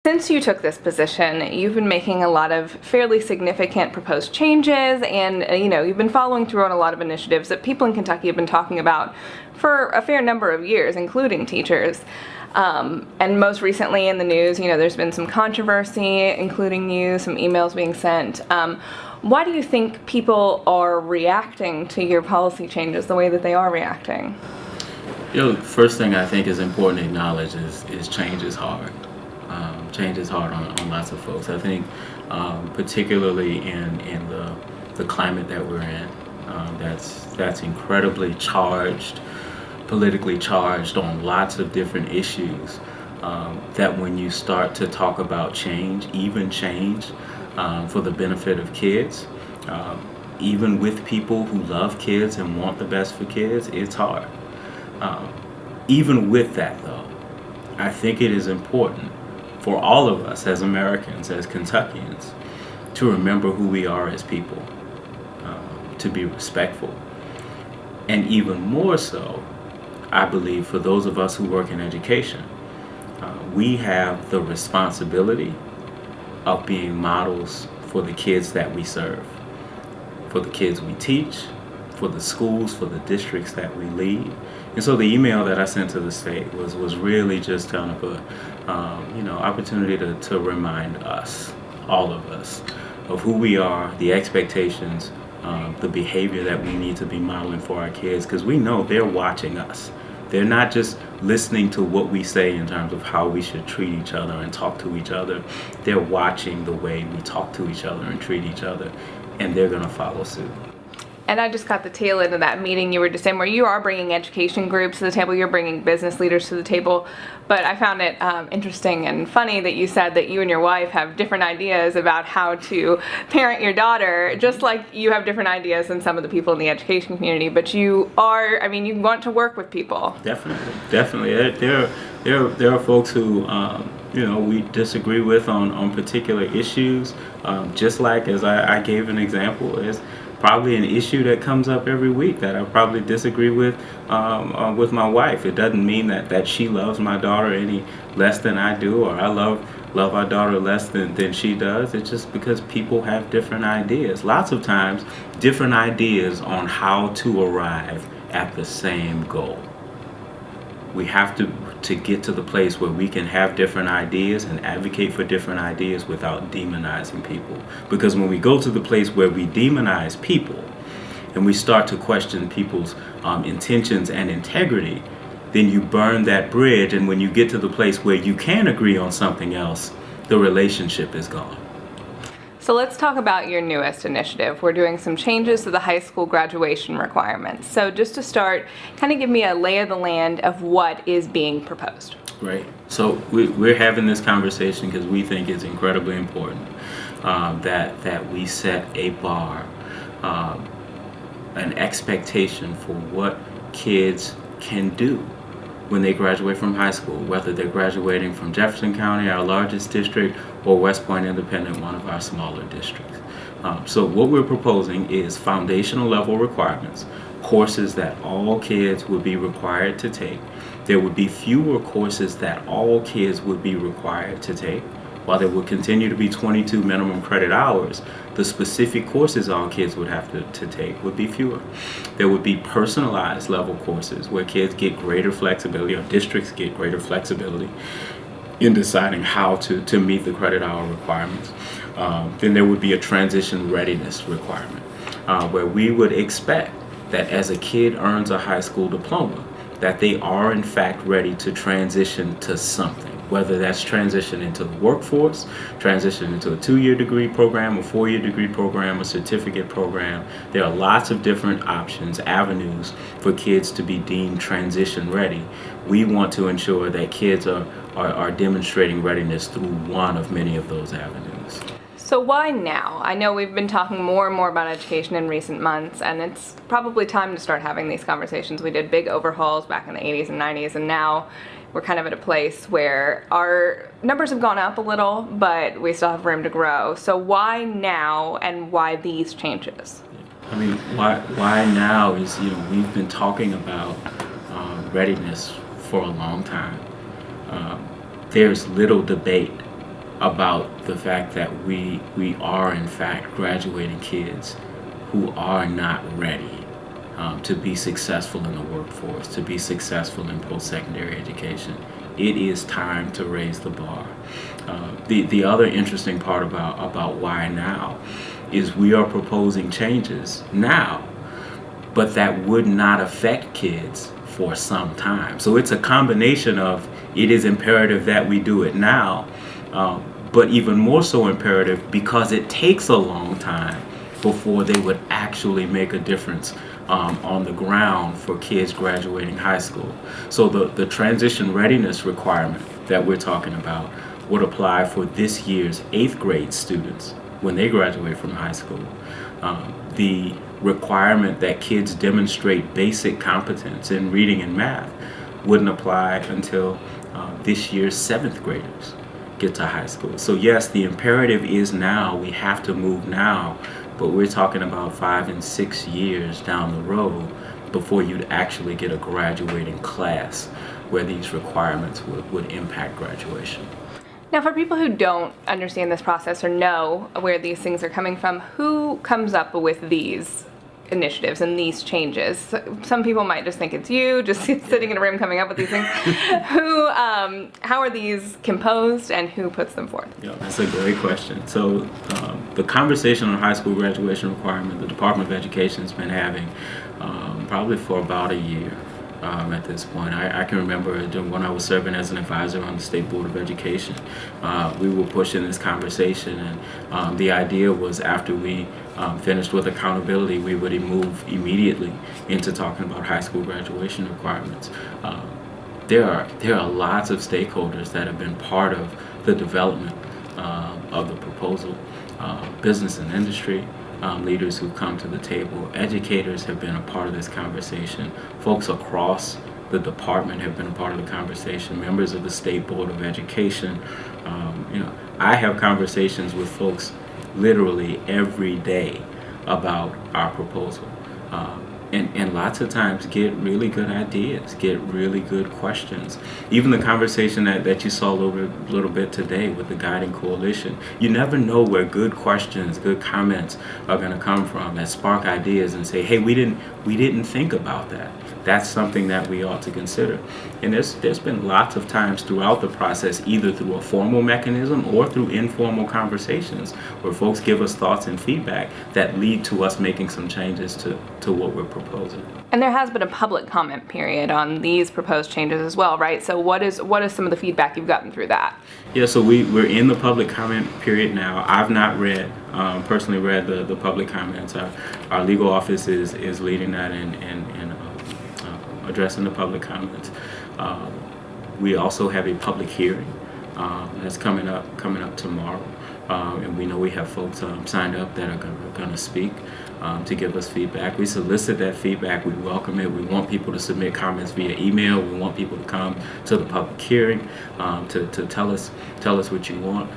Since you took this position, you've been making a lot of fairly significant proposed changes, and you've been following through on a lot of initiatives that people in Kentucky have been talking about for a fair number of years, including teachers. And most recently in the news, there's been some controversy, including you, some emails being sent. Why do you think people are reacting to your policy changes the way that they are reacting? First thing I think is important to acknowledge is change is hard. Change is hard on lots of folks. I think particularly in the climate that we're in, that's incredibly charged, politically charged on lots of different issues, that when you start to talk about change, even change for the benefit of kids, even with people who love kids and want the best for kids, it's hard. Even with that, though, I think it is important for all of us as Americans, as Kentuckians, to remember who we are as people, to be respectful. And even more so, I believe, for those of us who work in education, we have the responsibility of being models for the kids that we serve, for the kids we teach, for the schools, for the districts that we lead. And so the email that I sent to the state was really just kind of a opportunity to remind us, all of us, of who we are, the expectations, the behavior that we need to be modeling for our kids, because we know they're watching us. They're not just listening to what we say in terms of how we should treat each other and talk to each other. They're watching the way we talk to each other and treat each other, and they're going to follow suit. And I just got the tail end of that meeting you were just saying, where you are bringing education groups to the table, you're bringing business leaders to the table. But I found it interesting and funny that you said that you and your wife have different ideas about how to parent your daughter, just like you have different ideas than some of the people in the education community. But you want to work with people. Definitely. There are folks who we disagree with on particular issues. Just like, as I gave an example, is probably an issue that comes up every week that I probably disagree with my wife. It doesn't mean that she loves my daughter any less than I do, or I love our daughter less than she does. It's just because people have different ideas. Lots of times, different ideas on how to arrive at the same goal. We have to get to the place where we can have different ideas and advocate for different ideas without demonizing people. Because when we go to the place where we demonize people and we start to question people's intentions and integrity, then you burn that bridge, and when you get to the place where you can agree on something else, the relationship is gone. So let's talk about your newest initiative. We're doing some changes to the high school graduation requirements. So just to start, kind of give me a lay of the land of what is being proposed. Right. So we're having this conversation because we think it's incredibly important that we set a bar, an expectation for what kids can do when they graduate from high school, whether they're graduating from Jefferson County, our largest district, or West Point Independent, one of our smaller districts. So what we're proposing is foundational level requirements, courses that all kids would be required to take. There would be fewer courses that all kids would be required to take. While there would continue to be 22 minimum credit hours, the specific courses all kids would have to take would be fewer. There would be personalized level courses where kids get greater flexibility, or districts get greater flexibility in deciding how to meet the credit hour requirements. Then there would be a transition readiness requirement, where we would expect that as a kid earns a high school diploma, that they are in fact ready to transition to something, whether that's transition into the workforce, transition into a 2-year degree program, a 4-year degree program, a certificate program. There are lots of different options, avenues for kids to be deemed transition ready. We want to ensure that kids are demonstrating readiness through one of many of those avenues. So why now? I know we've been talking more and more about education in recent months, and it's probably time to start having these conversations. We did big overhauls back in the 80s and 90s, and now we're kind of at a place where our numbers have gone up a little, but we still have room to grow. So why now, and why these changes? I mean, why now is, we've been talking about readiness for a long time. There's little debate about the fact that we are in fact graduating kids who are not ready to be successful in the workforce, to be successful in post-secondary education. It is time to raise the bar. The other interesting part about why now is we are proposing changes now, but that would not affect kids for some time. So it's a combination of it is imperative that we do it now, but even more so imperative because it takes a long time before they would actually make a difference on the ground for kids graduating high school. So the transition readiness requirement that we're talking about would apply for this year's 8th grade students when they graduate from high school. The requirement that kids demonstrate basic competence in reading and math wouldn't apply until this year's 7th graders get to high school. So yes, the imperative is now. We have to move now, but we're talking about 5 and 6 years down the road before you'd actually get a graduating class where these requirements would impact graduation. Now, for people who don't understand this process or know where these things are coming from, who comes up with these initiatives and these changes? Some people might just think it's you, just sitting in a room coming up with these things. How are these composed and who puts them forth? Yeah, that's a great question. So the conversation on high school graduation requirement, the Department of Education has been having probably for about a year. At this point, I can remember when I was serving as an advisor on the State Board of Education, we were pushing this conversation, and the idea was after we finished with accountability, we would move immediately into talking about high school graduation requirements. There are lots of stakeholders that have been part of the development of the proposal, business and industry. Leaders who come to the table, educators have been a part of this conversation, folks across the department have been a part of the conversation, members of the State Board of Education. I have conversations with folks literally every day about our proposal, and lots of times get really good ideas, get really good questions. Even the conversation that you saw a little bit today with the Guiding Coalition, you never know where good questions, good comments are going to come from that spark ideas and say, hey, we didn't think about that. That's something that we ought to consider. And there's been lots of times throughout the process, either through a formal mechanism or through informal conversations, where folks give us thoughts and feedback that lead to us making some changes to what we're proposing. And there has been a public comment period on these proposed changes as well, right? So what is some of the feedback you've gotten through that? Yeah, so we're in the public comment period now. I've not personally read the public comments. Our legal office is leading that and addressing the public comments. We also have a public hearing that's coming up tomorrow, and we know we have folks signed up that are going to speak to give us feedback. We solicit that feedback. We welcome it. We want people to submit comments via email. We want people to come to the public hearing to tell us what you want,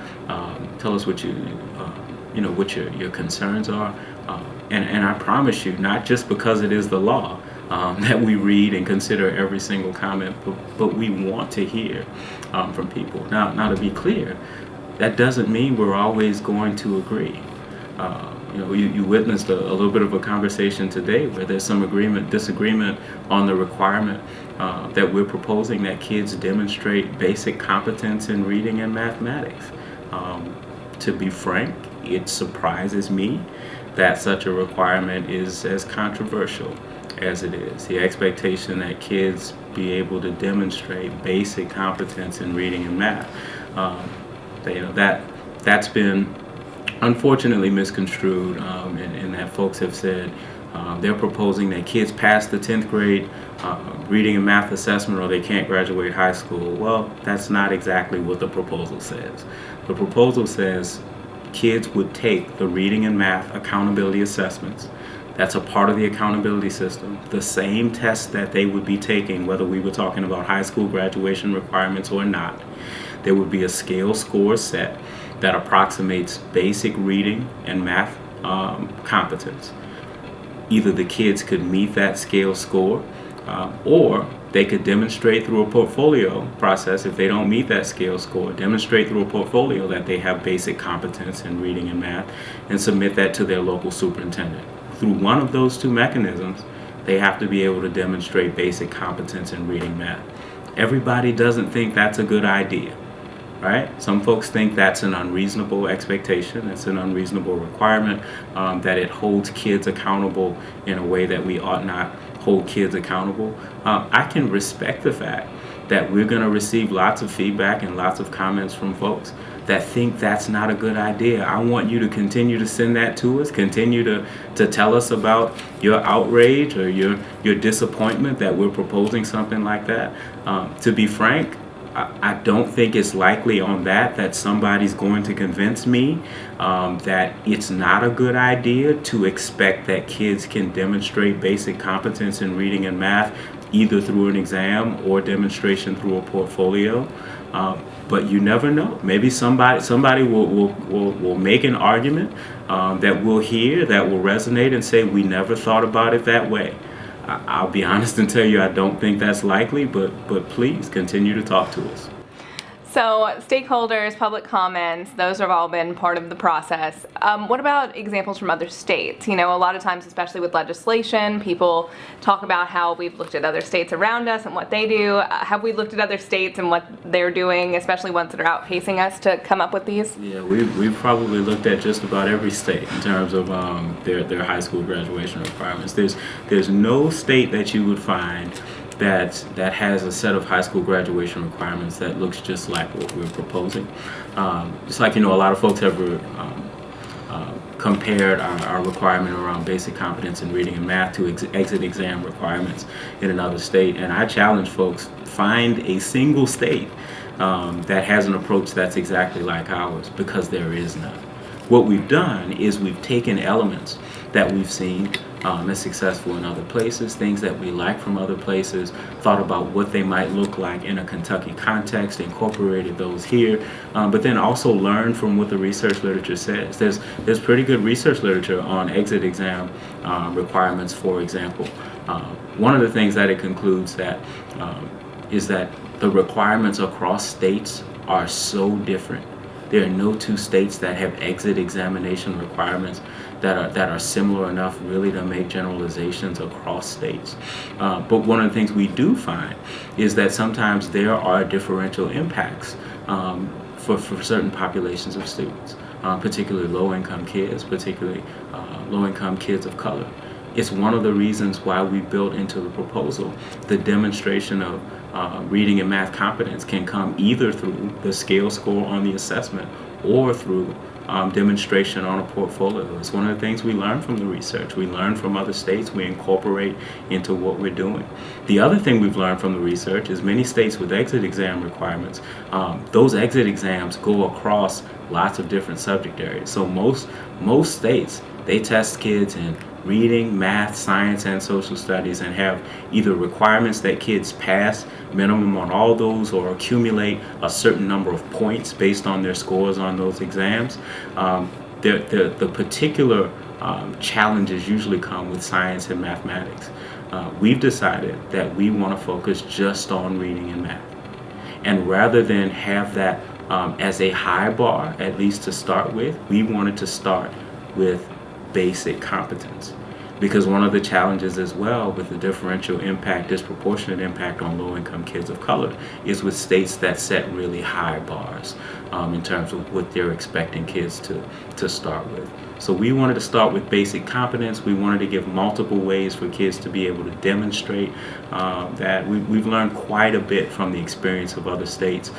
tell us what what your concerns are, and I promise you, not just because it is the law. That we read and consider every single comment, but we want to hear from people. Now, to be clear, that doesn't mean we're always going to agree. You witnessed a little bit of a conversation today where there's some disagreement on the requirement that we're proposing that kids demonstrate basic competence in reading and mathematics. To be frank, it surprises me that such a requirement is as controversial as it is. The expectation that kids be able to demonstrate basic competence in reading and math, that's been unfortunately misconstrued, and that folks have said they're proposing that kids pass the 10th grade reading and math assessment or they can't graduate high school. Well, that's not exactly what the proposal says. The proposal says kids would take the reading and math accountability assessments. That's a part of the accountability system. The same tests that they would be taking, whether we were talking about high school graduation requirements or not. There would be a scale score set that approximates basic reading and math competence. Either the kids could meet that scale score, or They could demonstrate through a portfolio process, if they don't meet that scale score, demonstrate through a portfolio that they have basic competence in reading and math, and submit that to their local superintendent. Through one of those two mechanisms, they have to be able to demonstrate basic competence in reading math. Everybody doesn't think that's a good idea, right? Some folks think that's an unreasonable expectation, it's an unreasonable requirement, that it holds kids accountable in a way that we ought not hold kids accountable. I can respect the fact that we're going to receive lots of feedback and lots of comments from folks that think that's not a good idea. I want you to continue to send that to us, continue to tell us about your outrage or your disappointment that we're proposing something like that. To be frank, I don't think it's likely on that somebody's going to convince me that it's not a good idea to expect that kids can demonstrate basic competence in reading and math either through an exam or demonstration through a portfolio. But you never know. Maybe somebody will make an argument that we'll hear, that will resonate and say, we never thought about it that way. I'll be honest and tell you I don't think that's likely, but please continue to talk to us. So stakeholders, public comments, those have all been part of the process. What about examples from other states? You know, a lot of times, especially with legislation, people talk about how we've looked at other states around us and what they do. Have we looked at other states and what they're doing, especially ones that are outpacing us, to come up with these? Yeah, we've probably looked at just about every state in terms of their high school graduation requirements. There's no state that you would find that has a set of high school graduation requirements that looks just like what we're proposing. Just like, you know, a lot of folks have compared our requirement around basic competence in reading and math to exit exam requirements in another state. And I challenge folks, find a single state that has an approach that's exactly like ours, because there is none. What we've done is we've taken elements that we've seen as successful in other places, things that we like from other places, thought about what they might look like in a Kentucky context, incorporated those here, but then also learned from what the research literature says. There's pretty good research literature on exit exam requirements, for example. One of the things that it concludes that is that the requirements across states are so different. There are no two states that have exit examination requirements that are similar enough really to make generalizations across states. But one of the things we do find is that sometimes there are differential impacts for certain populations of students, particularly low-income kids, particularly low-income kids of color. It's one of the reasons why we built into the proposal the demonstration of reading and math competence can come either through the scale score on the assessment or through demonstration on a portfolio. It's one of the things we learn from the research. We learn from other states, we incorporate into what we're doing. The other thing we've learned from the research is many states with exit exam requirements, those exit exams go across lots of different subject areas. So most states, they test kids in reading, math, science, and social studies, and have either requirements that kids pass minimum on all those or accumulate a certain number of points based on their scores on those exams. The particular challenges usually come with science and mathematics. We've decided that we want to focus just on reading and math. And rather than have that as a high bar, at least to start with, we wanted to start with basic competence. Because one of the challenges as well with the differential impact, disproportionate impact on low-income kids of color is with states that set really high bars in terms of what they're expecting kids to start with. So we wanted to start with basic competence. We wanted to give multiple ways for kids to be able to demonstrate that. We've learned quite a bit from the experience of other states,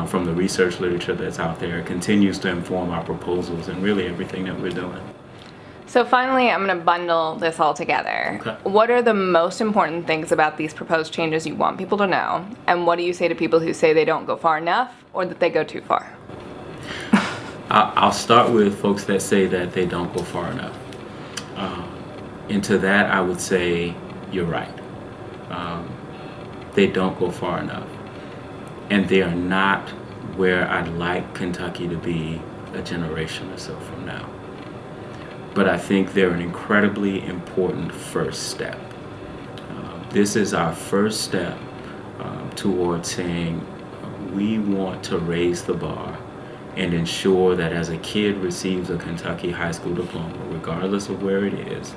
from the research literature that's out there. It continues to inform our proposals and really everything that we're doing. So finally, I'm going to bundle this all together. Okay. What are the most important things about these proposed changes you want people to know? And what do you say to people who say they don't go far enough or that they go too far? I'll start with folks that say that they don't go far enough. And to that, I would say you're right. They don't go far enough. And they are not where I'd like Kentucky to be a generation or so from now. But I think they're an incredibly important first step. This is our first step towards saying we want to raise the bar and ensure that as a kid receives a Kentucky high school diploma, regardless of where it is,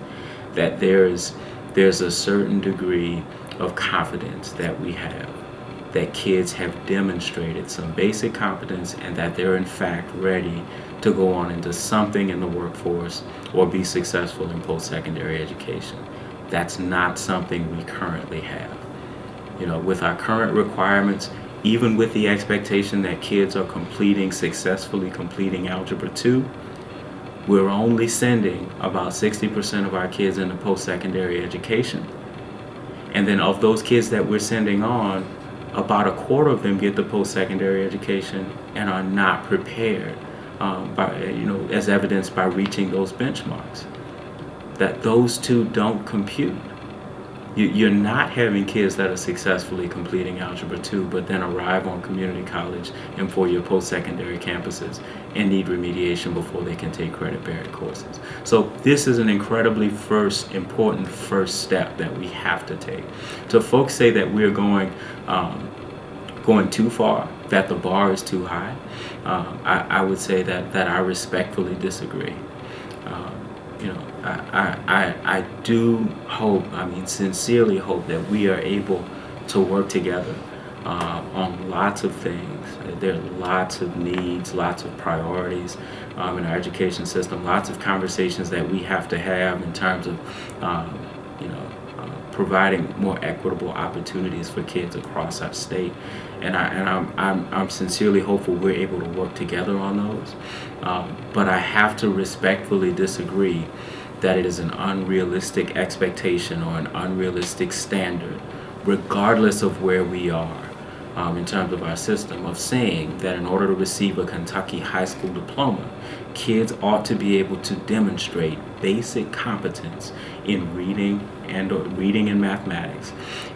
that there's a certain degree of confidence that we have, that kids have demonstrated some basic competence and that they're in fact ready to go on into something in the workforce or be successful in post-secondary education. That's not something we currently have. With our current requirements, even with the expectation that kids are successfully completing Algebra 2, we're only sending about 60% of our kids into post-secondary education. And then of those kids that we're sending on, about a quarter of them get the post-secondary education and are not prepared, as evidenced by reaching those benchmarks. That those two don't compute. You're not having kids that are successfully completing Algebra 2 but then arrive on community college and four-year post-secondary campuses and need remediation before they can take credit-bearing courses. So this is an incredibly important first step that we have to take. So folks say that we're going too far, that the bar is too high. I would say that I respectfully disagree. I do hope, sincerely hope that we are able to work together on lots of things. There are lots of needs, lots of priorities in our education system, lots of conversations that we have to have in terms of providing more equitable opportunities for kids across our state, and I'm sincerely hopeful we're able to work together on those. But I have to respectfully disagree that it is an unrealistic expectation or an unrealistic standard, regardless of where we are in terms of our system, of saying that in order to receive a Kentucky high school diploma, kids ought to be able to demonstrate basic competence in reading and mathematics,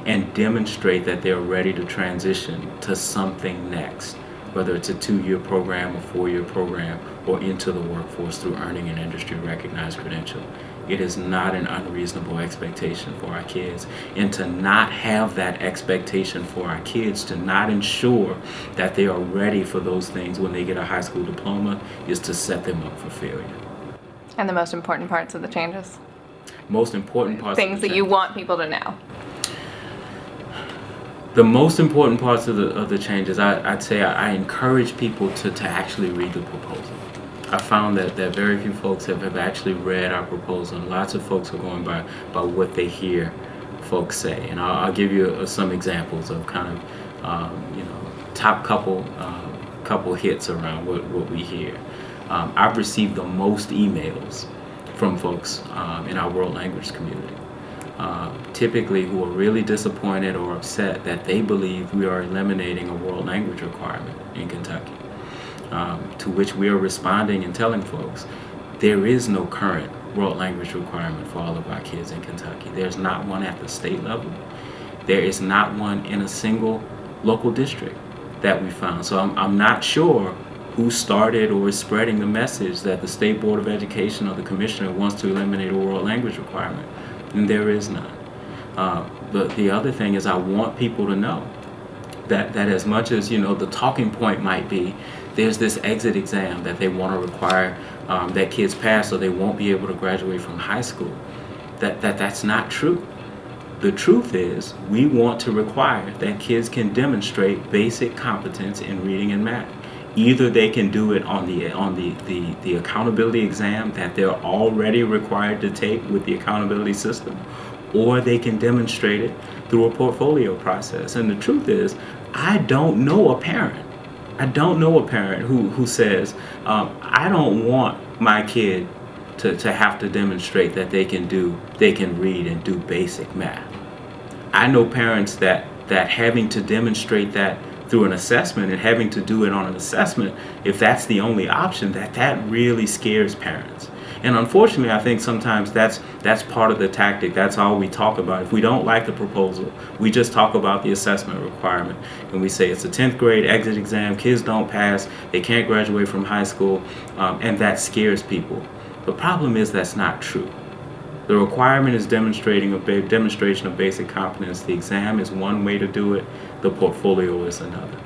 and demonstrate that they're ready to transition to something next, whether it's a 2-year program, a 4-year program, or into the workforce through earning an industry recognized credential. It is not an unreasonable expectation for our kids, and to not have that expectation for our kids, to not ensure that they are ready for those things when they get a high school diploma, is to set them up for failure. And the most important parts of the changes? Most important parts things of the that you want people to know. The most important parts of the changes, I'd say I encourage people to actually read the proposal. I found that very few folks have actually read our proposal, and lots of folks are going by what they hear folks say. And I'll give you some examples of kind of top couple hits around what we hear. I've received the most emails from folks in our world language community, typically who are really disappointed or upset that they believe we are eliminating a world language requirement in Kentucky, to which we are responding and telling folks there is no current world language requirement for all of our kids in Kentucky. There's not one at the state level. There is not one in a single local district that we found. So I'm not sure who started or is spreading the message that the State Board of Education or the Commissioner wants to eliminate a world language requirement. And there is none. But the other thing is, I want people to know that as much as the talking point might be, there's this exit exam that they want to require that kids pass, or they won't be able to graduate from high school. That's not true. The truth is, we want to require that kids can demonstrate basic competence in reading and math. Either they can do it on the accountability exam that they're already required to take with the accountability system, or they can demonstrate it through a portfolio process. And the truth is, I don't know a parent who says, I don't want my kid to have to demonstrate that they can read and do basic math. I know parents that having to demonstrate that through an assessment and having to do it on an assessment, if that's the only option, that really scares parents. And unfortunately, I think sometimes that's part of the tactic. That's all we talk about. If we don't like the proposal, we just talk about the assessment requirement. And we say it's a 10th grade exit exam, kids don't pass, they can't graduate from high school, and that scares people. The problem is that's not true. The requirement is demonstration of basic competence. The exam is one way to do it. The portfolio is another.